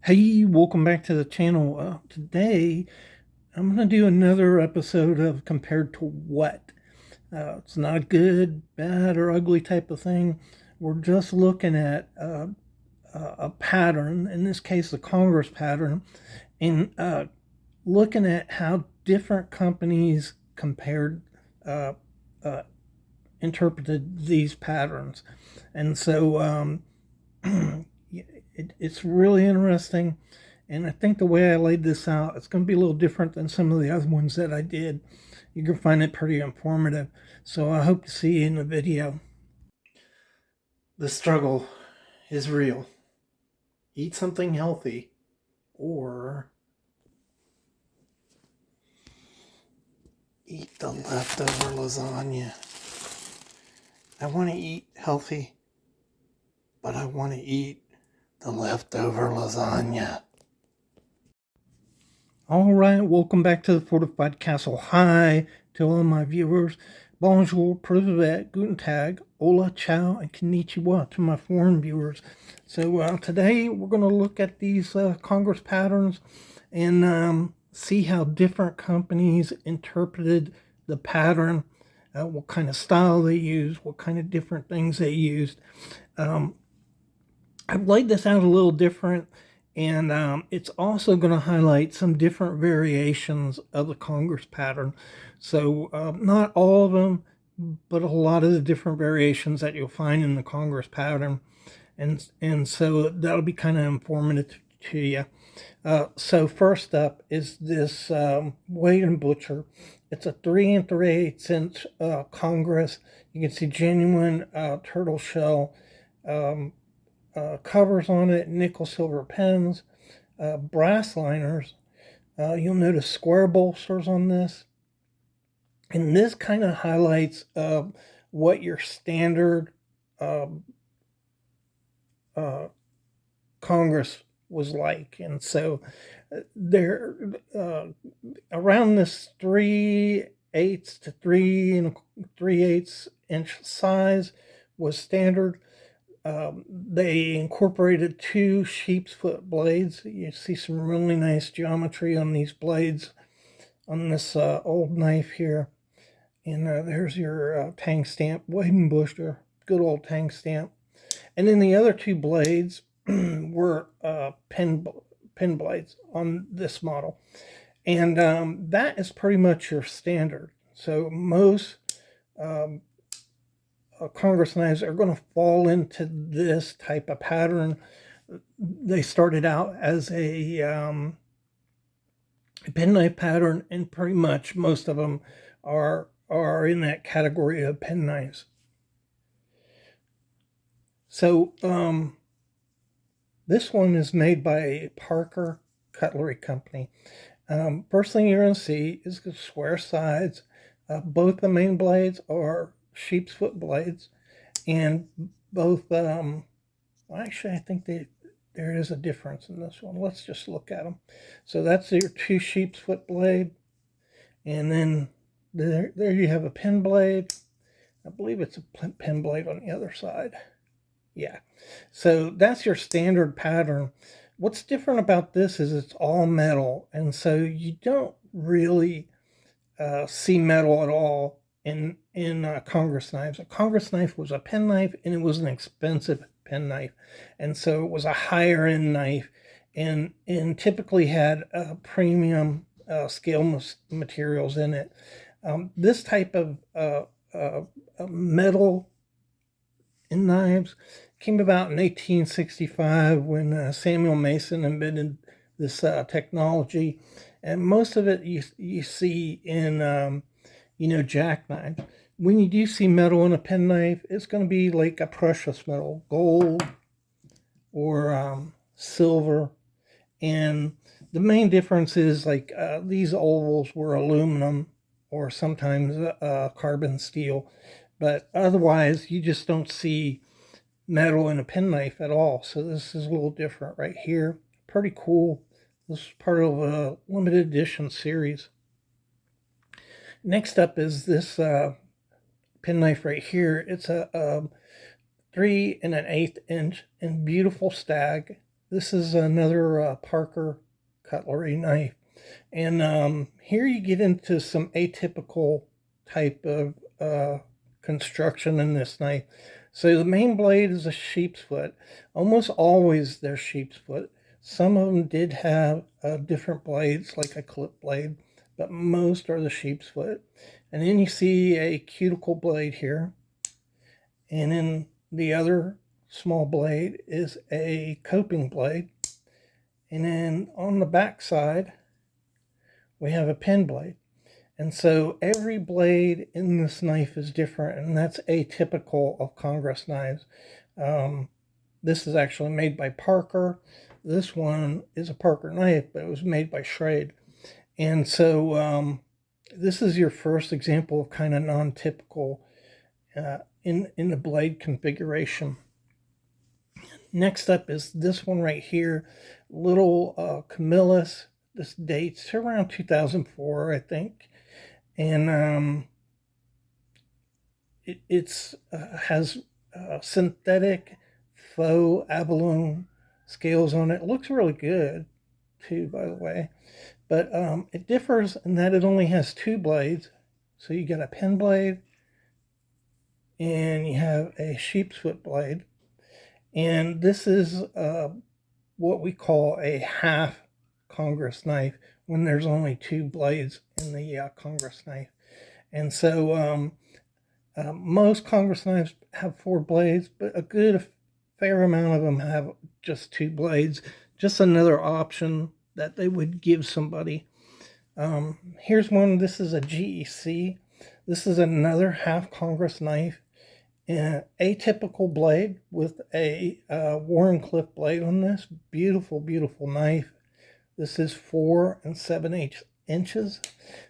Hey, welcome back to the channel. Today, I'm going to do another episode of Compared to What. It's not a good, bad, or ugly type of thing. We're just looking at a pattern, in this case, the Congress pattern, and looking at how different companies compared, uh, uh, interpreted these patterns. And so it's really interesting. And I think the way I laid this out, it's going to be a little different than some of the other ones that I did. You can find it pretty informative. So I hope to see you in the video. The struggle is real. Eat something healthy or eat the leftover lasagna. I want to eat healthy, but I want to eat the leftover lasagna. All right, welcome back to the Fortified Castle. Hi to all my viewers. Bonjour, privet, guten tag, hola, ciao, and konnichiwa to my foreign viewers. So today we're going to look at these Congress patterns and see how different companies interpreted the pattern, what kind of style they used, what kind of different things they used. I've laid this out a little different, and it's also going to highlight some different variations of the Congress pattern. So not all of them, but a lot of the different variations that you'll find in the Congress pattern. And so that'll be kind of informative to you. So first up is this Wade & Butcher. It's a 3 3/8 inch Congress. You can see genuine turtle shell covers on it, nickel silver pens, brass liners. You'll notice square bolsters on this. And this kind of highlights what your standard Congress was like. And so there, around this 3/8 to 3 3/8 inch size was standard. They incorporated 2 sheep's foot blades. You see some really nice geometry on these blades on this old knife here. And there's your tang stamp, Wade & Butcher, good old tang stamp. And then the other 2 blades were pen blades on this model. And that is pretty much your standard. So most Congress knives are going to fall into this type of pattern. They started out as a penknife pattern, and pretty much most of them are in that category of penknives. So this one is made by Parker Cutlery Company. First thing you're going to see is the square sides. Both the main blades are sheep's foot blades, and both actually I think there is a difference in this one. Let's just look at them. So that's your 2 sheep's foot blade, and then there you have a pen blade. I believe it's a pen blade on the other side. Yeah, so that's your standard pattern. What's different about this is it's all metal, and so you don't really see metal at all in Congress knives. A Congress knife was a penknife, and it was an expensive penknife, and so it was a higher end knife, and typically had premium scale materials in it. This type of metal in knives came about in 1865 when Samuel Mason invented this technology, and most of it you see in jackknives. When you do see metal in a penknife, it's going to be like a precious metal, gold or silver. And the main difference is like these ovals were aluminum or sometimes carbon steel, but otherwise you just don't see metal in a penknife at all. So this is a little different right here. Pretty cool. This is part of a limited edition series. Next up is this penknife right here. It's a 3 1/8 inch and beautiful stag. This is another Parker cutlery knife. And here you get into some atypical type of construction in this knife. So the main blade is a sheep's foot. Almost always they're sheep's foot. Some of them did have different blades, like a clip blade, but most are the sheep's foot. And then you see a cuticle blade here. And then the other small blade is a coping blade. And then on the back side, we have a pen blade. And so every blade in this knife is different, and that's atypical of Congress knives. This is actually made by Parker. This one is a Parker knife, but it was made by Schrade. And so this is your first example of kind of non-typical in the blade configuration. Next up is this one right here, little Camillus. This dates to around 2004, I think, and it has synthetic faux abalone scales on it. It looks really good too, by the way, but it differs in that it only has two blades. So you got a pen blade and you have a sheep's foot blade, and this is what we call a half Congress knife when there's only two blades in the Congress knife. And so most Congress knives have four blades, but a good fair amount of them have just two blades. Just another option that they would give somebody. Here's one. This is a GEC. This is another half Congress knife. Atypical blade with a Warncliffe blade on this. Beautiful, beautiful knife. This is 4 7/8 inches.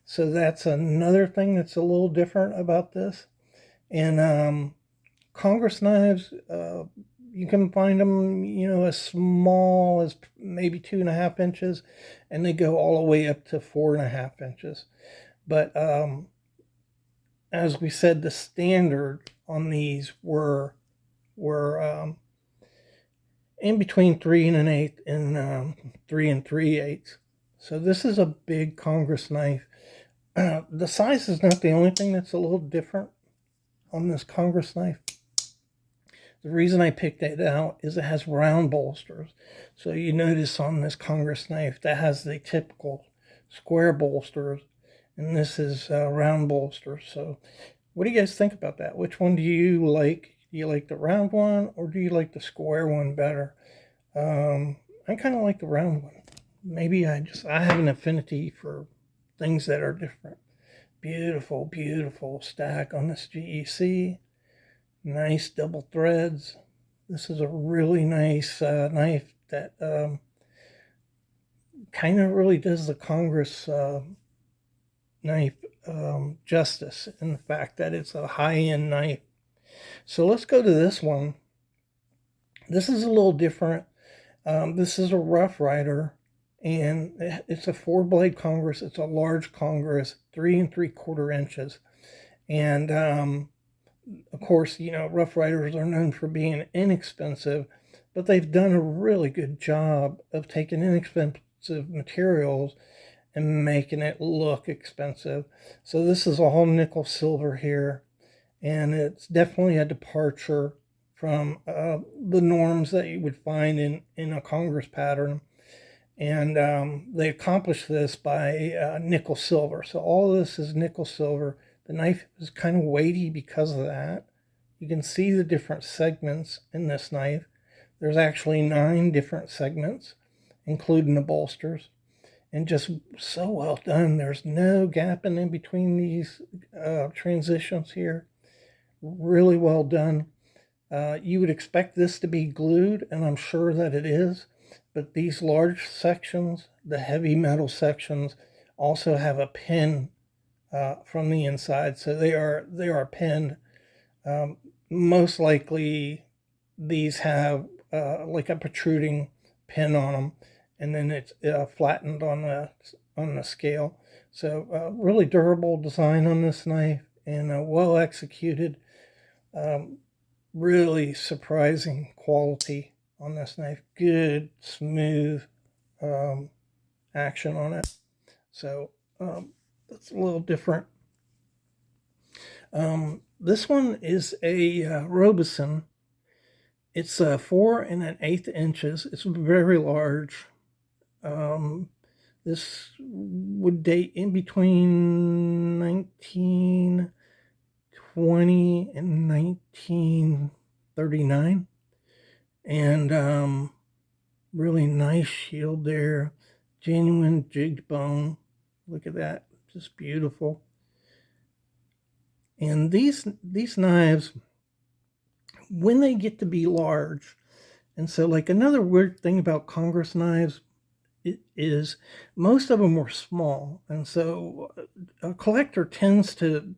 So that's another thing that's a little different about this. And Congress knives, you can find them, as small as maybe 2.5 inches, and they go all the way up to 4.5 inches. But as we said, the standard on these were in between 3 1/8 and 3 3/8. So this is a big Congress knife. The size is not the only thing that's a little different on this Congress knife. The reason I picked it out is it has round bolsters. So you notice on this Congress knife that has the typical square bolsters, and this is round bolsters. So what do you guys think about that? Which one do you like? Do you like the round one, or do you like the square one better? I kind of like the round one. Maybe I have an affinity for things that are different. Beautiful, beautiful stack on this GEC. Nice double threads. This is a really nice knife that kind of really does the Congress knife justice in the fact that it's a high-end knife. So let's go to this one. This is a little different. This is a Rough Rider, and it's a 4-blade Congress. It's a large Congress, 3 3/4 inches. And of course, Rough Riders are known for being inexpensive, but they've done a really good job of taking inexpensive materials and making it look expensive. So this is all nickel silver here, and it's definitely a departure from the norms that you would find in a Congress pattern. And they accomplished this by nickel silver. So all of this is nickel silver. The knife is kind of weighty because of that. You can see the different segments in this knife. There's actually 9 different segments, including the bolsters, and just so well done. There's no gap in between these transitions here. Really well done. You would expect this to be glued, and I'm sure that it is, but these large sections, the heavy metal sections, also have a pin from the inside, so they are pinned. Most likely, these have like a protruding pin on them, and then it's flattened on the scale. So really durable design on this knife, and well executed. Really surprising quality on this knife. Good, smooth action on it. So it's a little different. This one is a Robeson. It's 4 1/8 inches. It's very large. This would date in between 1920 and 1939. And really nice shield there. Genuine jigged bone. Look at that. Just beautiful. And these knives, when they get to be large, and so like another weird thing about Congress knives is most of them were small, and so a collector tends to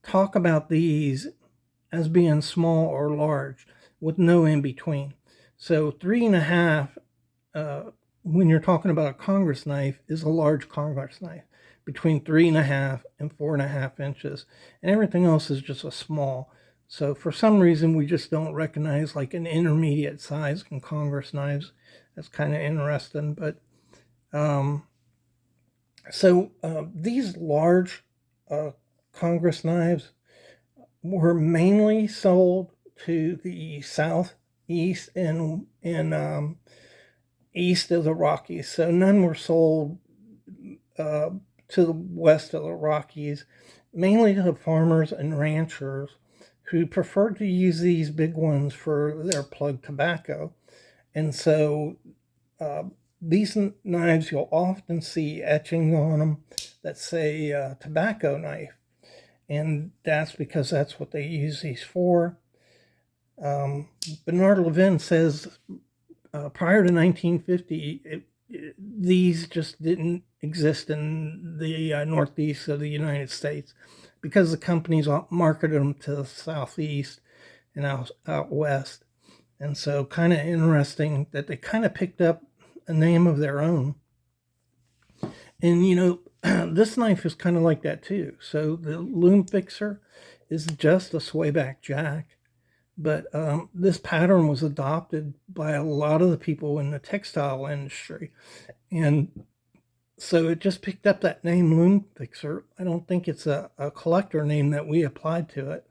talk about these as being small or large with no in between. So 3.5, when you're talking about a Congress knife, is a large Congress knife, between 3.5 and 4.5 inches, and everything else is just a small. So for some reason, we just don't recognize like an intermediate size in Congress knives. That's kind of interesting. But these large Congress knives were mainly sold to the southeast and east of the Rockies. So none were sold to the west of the Rockies, mainly to farmers and ranchers who preferred to use these big ones for their plug tobacco. And so these knives, you'll often see etchings on them that say tobacco knife. And that's because that's what they use these for. Bernard Levin says prior to 1950, these just didn't exist in the northeast of the United States because the companies marketed them to the southeast and out west. And so kind of interesting that they kind of picked up a name of their own. And you know, this knife is kind of like that too. So the loom fixer is just a swayback jack, but this pattern was adopted by a lot of the people in the textile industry, and so it just picked up that name, loom fixer. I don't think it's a collector name that we applied to it.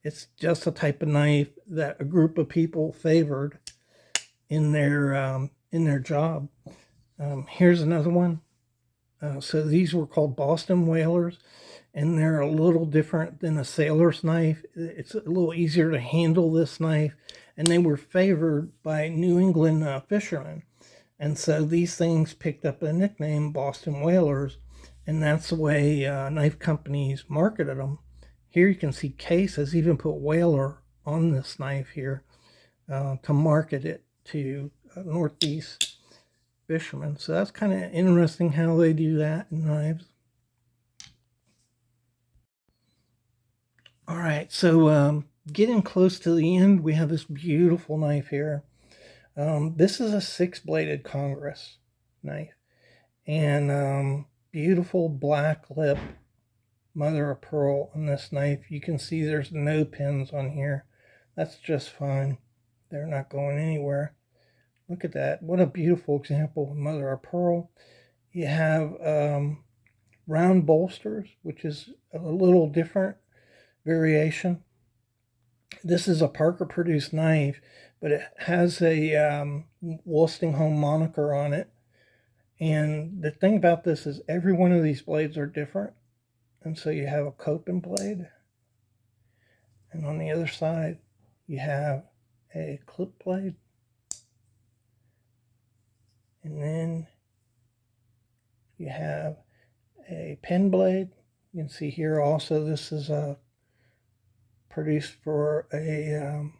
It's just a type of knife that a group of people favored in their job. Here's another one. So these were called Boston whalers, and they're a little different than a sailor's knife. It's a little easier to handle, this knife, and they were favored by New England fishermen. And so these things picked up the nickname Boston whalers, and that's the way knife companies marketed them. Here you can see Case has even put whaler on this knife here to market it to Northeast fishermen. So that's kind of interesting how they do that in knives. All right, so getting close to the end, we have this beautiful knife here. This is a 6-bladed Congress knife, and beautiful black lip mother of pearl on this knife. You can see there's no pins on here. That's just fine. They're not going anywhere. Look at that. What a beautiful example of mother of pearl. You have round bolsters, which is a little different variation. This is a Parker produced knife, but it has a Wolstinghome moniker on it. And the thing about this is every one of these blades are different. And so you have a coping blade, and on the other side you have a clip blade, and then you have a pen blade. You can see here also this is produced for a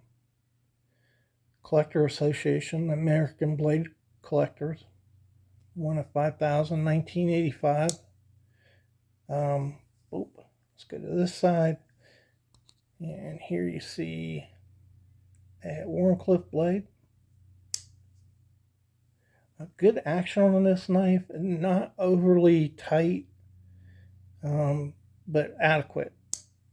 collector association, American Blade Collectors, one of 5,000, 1985. Let's go to this side, and here you see a Warncliffe blade. A good action on this knife, not overly tight, but adequate.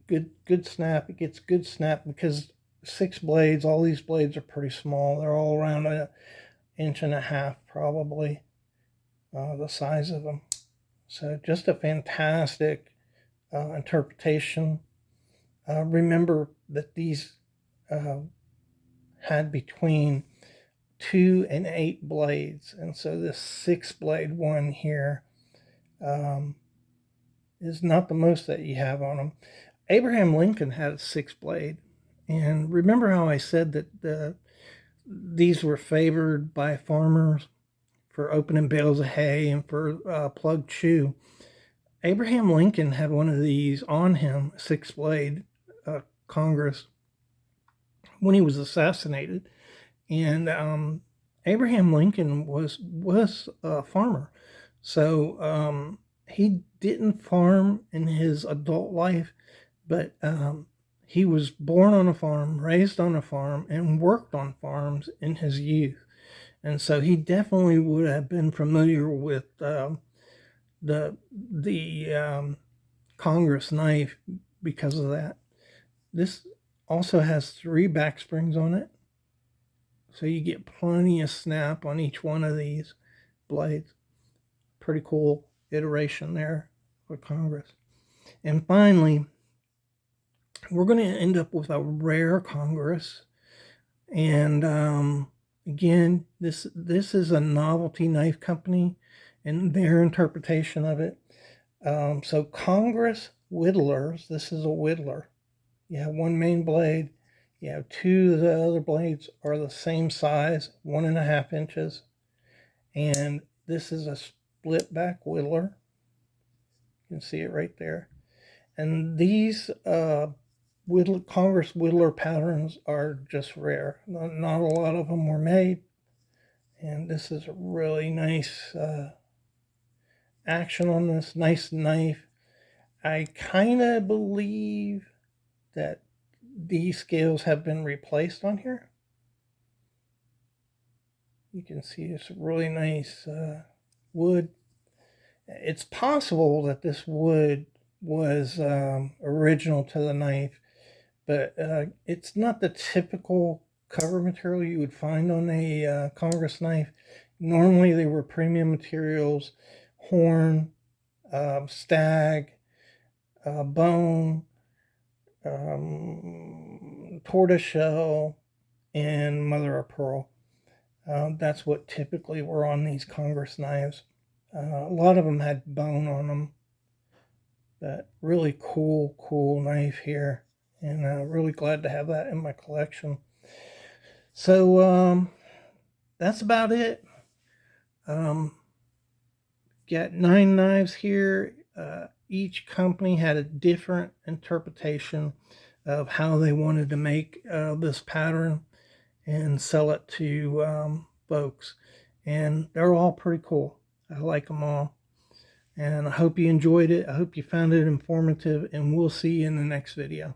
Good snap. It gets good snap because 6 blades. All these blades are pretty small. They're all around an inch and a half, probably, the size of them. So just a fantastic interpretation. Remember that these had between 2 and 8 blades, and so this 6 blade one here is not the most that you have on them. Abraham Lincoln had a 6 blade, and remember how I said that these were favored by farmers for opening bales of hay and for plug chew. Abraham Lincoln had one of these on him, 6 blade Congress, when he was assassinated. And Abraham Lincoln was a farmer, so he didn't farm in his adult life, but he was born on a farm, raised on a farm, and worked on farms in his youth. And so he definitely would have been familiar with the Congress knife because of that. This also has 3 back springs on it, so you get plenty of snap on each one of these blades. Pretty cool iteration there for Congress. And finally, we're going to end up with a rare Congress. And again, this is a novelty knife company and their interpretation of it. So Congress whittlers, this is a whittler. You have 1 main blade. You have 2 of the other blades are the same size, 1.5 inches. And this is a split back whittler. You can see it right there. And these Congress whittler patterns are just rare. Not a lot of them were made. And this is a really nice action on this, nice knife. I kind of believe that these scales have been replaced on here. You can see it's really nice wood. It's possible that this wood was original to the knife, but it's not the typical cover material you would find on a Congress knife. Normally they were premium materials, horn, stag, bone, tortoiseshell, and mother of pearl. That's what typically were on these Congress knives. A lot of them had bone on them. But really cool knife here. And really glad to have that in my collection. So that's about it. Got 9 knives here. Each company had a different interpretation of how they wanted to make this pattern and sell it to folks. And they're all pretty cool. I like them all. And I hope you enjoyed it. I hope you found it informative, and we'll see you in the next video.